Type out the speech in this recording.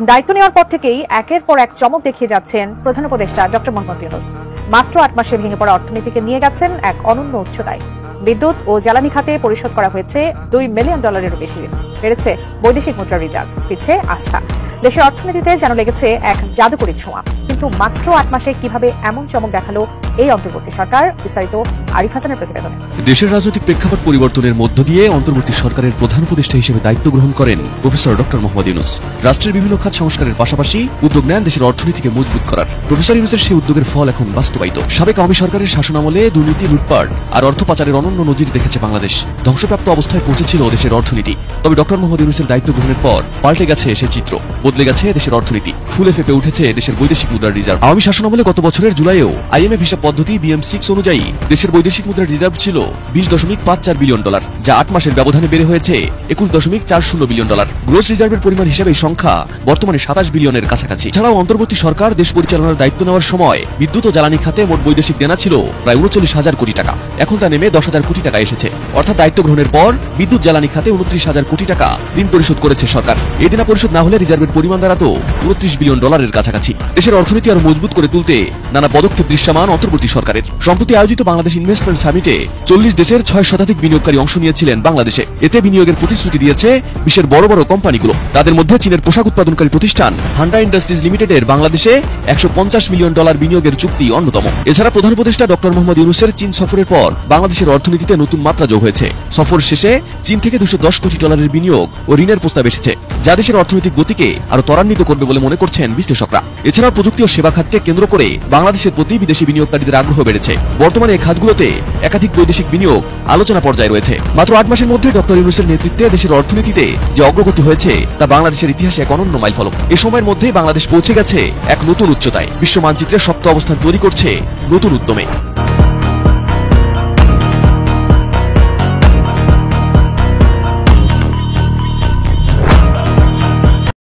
দায়িত্ব নেওয়ার পর থেকেই একের পর এক চমক দেখিয়ে যাচ্ছেন প্রধান উপদেষ্টা ডক্টর মোহাম্মদ ইউনূস। মাত্র 8 মাসে ভেঙে পড়া অর্থনীতিকে নিয়ে গেছেন এক অনন্য উচ্চতায়। বিদ্যুৎ ও জ্বালানি খাতে পরিশোধ করা হয়েছে $2 মিলিয়ন বেশি ঋণ। বেড়েছে বৈদেশিক মুদ্রা রিজার্ভ, ফিরছে আস্থা। দেশের অর্থনীতিতে যেন লেগেছে এক জাদুকরী ছোঁয়া। কিন্তু মাত্র 8 মাসে কিভাবে এমন চমক দেখালো এই অন্তর্বর্তী সরকার? বিস্তারিত আরিফ হাসানের প্রতিবেদনে। দেশের রাজনৈতিক প্রেক্ষাপট পরিবর্তনের মধ্য দিয়ে অন্তর্বর্তী সরকারের প্রধান উপদেষ্টা হিসেবে দায়িত্ব গ্রহণ করেন প্রফেসর ডক্টর মোহাম্মদ ইউনূস। রাষ্ট্রের বিভিন্ন খাত সংস্কারের পাশাপাশি উদ্যোগ নেন দেশের অর্থনীতিকে মজবুত করার। প্রফেসর ইউনূসের সেই উদ্যোগের ফল এখন বাস্তবায়িত। সাবেক আওয়ামী সরকারের শাসনামলে দুর্নীতি, লুটপাট আর অর্থ পাচারের অনন্য নজির দেখেছে বাংলাদেশ। ধ্বংসপ্রাপ্ত অবস্থায় পৌঁছেছিল দেশের অর্থনীতি। তবে ডক্টর মোহাম্মদ ইউনূসের দায়িত্ব গ্রহণের পর পাল্টে গেছে সে চিত্র, বদলে গেছে দেশের অর্থনীতি, ফুলে ফেপে উঠেছে দেশের বৈদেশিক মুদ্রার রিজার্ভ। আওয়ামী শাসনামলে গত বছরের জুলাইয়েও IMF হিসাব পদ্ধতি BM6 অনুযায়ী দেশের বৈদেশিক মুদ্রার রিজার্ভ ছিল $20.54 বিলিয়ন, যা 8 মাসের ব্যবধানে বেড়ে হয়েছে $21.40 বিলিয়ন। গ্রোস রিজার্ভের পরিমাণ হিসেবে এই সংখ্যা বর্তমানে 27 বিলিয়নের কাছাকাছি। এছাড়াও অন্তর্বর্তী সরকার দেশ পরিচালনার দায়িত্ব নেওয়ার সময় বিদ্যুৎ ও জ্বালানি খাতে মোট বৈদেশিক দেনা ছিল প্রায় 39,000 কোটি টাকা। এখন তা নেমে 10,000 কোটি টাকা এসেছে। অর্থাৎ দায়িত্ব গ্রহণের পর বিদ্যুৎ জ্বালানি খাতে 29,000 কোটি টাকা ঋণ পরিশোধ করেছে সরকার। এই দেনা পরিশোধ না হলে রিজার্ভের পরিমাণ দাঁড়াতো $29 বিলিয়ন কাছাকাছি। দেশের অর্থনীতি আরো মজবুত করে তুলতে নানা পদক্ষেপ দৃশ্যমান অন্তর্বর্তী সরকারের। সম্প্রতি আয়োজিত বাংলাদেশ ইনভেস্টমেন্ট সামিটে 40 দেশের 6 শতাধিক বিনিয়োগকারী অংশ নিয়েছিলেন বাংলাদেশে। এতে বিনিয়োগের প্রতিশ্রুতি দিয়েছে বিশ্বের বড় বড় কোম্পানিগুলো। তাদের মধ্যে চীনের পোশাক উৎপাদনকারী প্রতিষ্ঠান হান্ডা ইন্ডাস্ট্রিজ লিমিটেডের বাংলাদেশে $150 মিলিয়ন বিনিয়োগের চুক্তি অন্যতম। এছাড়া প্রধান উপদেষ্টা ডক্টর মোহাম্মদ ইউনূসের চীন সফরের পর বাংলাদেশের অর্থনীতিতে নতুন মাত্রা যোগ হয়েছে। সফর শেষে চীন থেকে $210 কোটি বিনিয়োগ ও ঋণের প্রস্তাব এসেছে, যা দেশের অর্থনৈতিক গতিকে আরো ত্বরান্বিত করবে বলে মনে করছেন বিশ্লেষকরা। এছাড়া প্রযুক্তি ও সেবা খাতকে কেন্দ্র করে বাংলাদেশের প্রতি বিদেশি বিনিয়োগকারীদের আগ্রহ বেড়েছে। বর্তমানে এই খাতগুলোতে একাধিক বৈদেশিক বিনিয়োগ আলোচনা পর্যায়ে রয়েছে। মাত্র 8 মাসের মধ্যে ডক্টর ইউনূসের নেতৃত্বে দেশের অর্থনীতিতে যে অগ্রগতি হয়েছে তা বাংলাদেশের ইতিহাসে এক অনন্য মাইলফলক। এ সময়ের মধ্যেই বাংলাদেশ পৌঁছে গেছে এক নতুন উচ্চতায়। বিশ্ব মানচিত্রে শক্ত অবস্থান তৈরি করছে নতুন উদ্যমে।